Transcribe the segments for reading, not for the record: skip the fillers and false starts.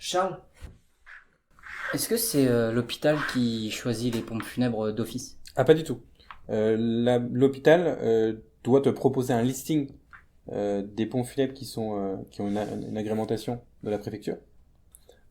Charles, est-ce que c'est l'hôpital qui choisit les pompes funèbres d'office? Ah, pas du tout. L'hôpital doit te proposer un listing des pompes funèbres qui ont une agrémentation de la préfecture.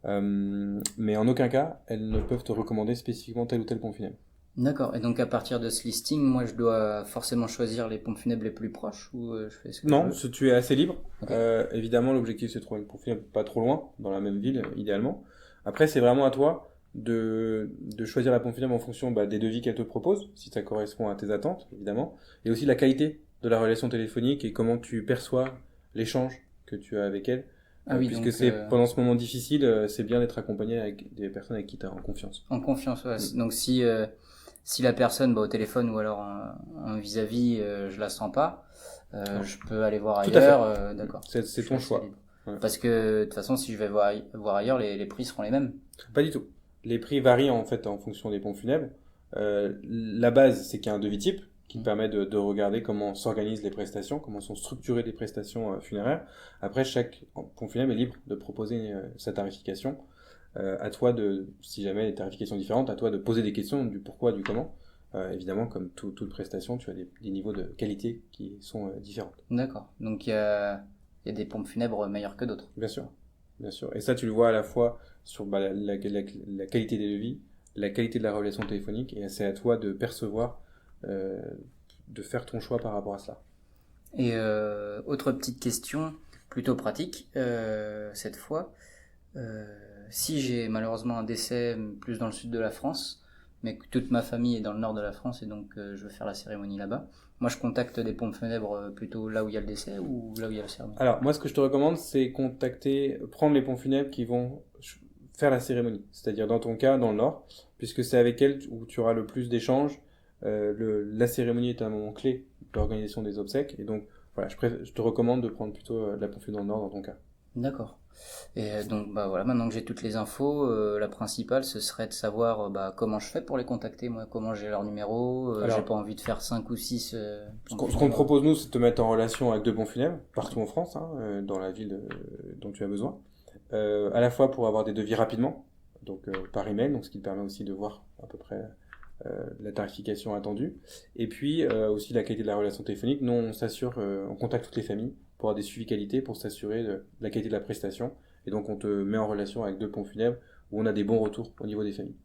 Mais en aucun cas, elles ne peuvent te recommander spécifiquement tel ou tel pompe funèbre. D'accord. Et donc à partir de ce listing, moi je dois forcément choisir les pompes funèbres les plus proches ou je fais ce que je Non, veux? tu es assez libre. Ok. Évidemment, l'objectif c'est de trouver une pompe funèbre pas trop loin, dans la même ville, idéalement. Après, c'est vraiment à toi de choisir la pompe funèbre en fonction des devis qu'elle te propose, si ça correspond à tes attentes, évidemment, et aussi la qualité de la relation téléphonique et comment tu perçois l'échange que tu as avec elle. Ah oui, Puisque donc c'est pendant ce moment difficile, c'est bien d'être accompagné avec des personnes avec qui tu as en confiance. en confiance. Ouais. Mm. Donc si la personne au téléphone ou alors en vis-à-vis, je la sens pas, Non. je peux aller voir Tout à fait. ailleurs. D'accord. C'est Je suis ton assez choix. libre. Ouais. Parce que de toute façon, si je vais voir ailleurs, les prix seront les mêmes. Pas du tout. Les prix varient en fait en fonction des pompes funèbres. La base, c'est qu'il y a un devis type qui te Mm. permet de regarder comment s'organisent les prestations, comment sont structurées les prestations funéraires. Après, chaque pompe funèbre est libre de proposer sa tarification. À toi si jamais les tarifications sont différentes, à toi de poser des questions du pourquoi, du comment. Évidemment, comme toute prestation, tu as des niveaux de qualité qui sont différents. D'accord. Donc il y a des pompes funèbres meilleures que d'autres. Bien sûr, bien sûr. Et ça, tu le vois à la fois sur la qualité des devis, la qualité de la relation téléphonique, et c'est à toi de percevoir, euh, de faire ton choix par rapport à cela. Et autre petite question, plutôt pratique, cette fois. Euh, Si j'ai malheureusement un décès plus dans le sud de la France, mais que toute ma famille est dans le nord de la France et donc je veux faire la cérémonie là-bas, moi je contacte des pompes funèbres plutôt là où il y a le décès ou là où il y a la cérémonie? Alors, moi, ce que je te recommande, c'est prendre les pompes funèbres qui vont faire la cérémonie, c'est-à-dire dans ton cas, dans le Nord, puisque c'est avec elles où tu auras le plus d'échanges. La cérémonie est un moment clé de l'organisation des obsèques, et donc voilà, je te recommande de prendre plutôt la pompe funèbre dans le Nord dans ton cas. D'accord. Et donc bah voilà, maintenant que j'ai toutes les infos, la principale ce serait de savoir comment je fais pour les contacter, moi, comment j'ai leur numéro, j'ai Alors, pas envie de faire 5 ou 6 ce pompes qu'on te funèbres. propose, nous, c'est de te mettre en relation avec deux pompes funèbres, Ouais. partout en France, hein, dans la ville dont tu as besoin. À la fois pour avoir des devis rapidement, donc par email, donc ce qui te permet aussi de voir à peu près la tarification attendue. Et puis aussi la qualité de la relation téléphonique. Nous, on contacte toutes les familles pour avoir des suivis qualité, pour s'assurer de la qualité de la prestation. Et donc on te met en relation avec deux pompes funèbres où on a des bons retours au niveau des familles.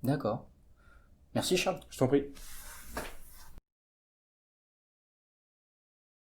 D'accord. Merci Charles. Je t'en prie.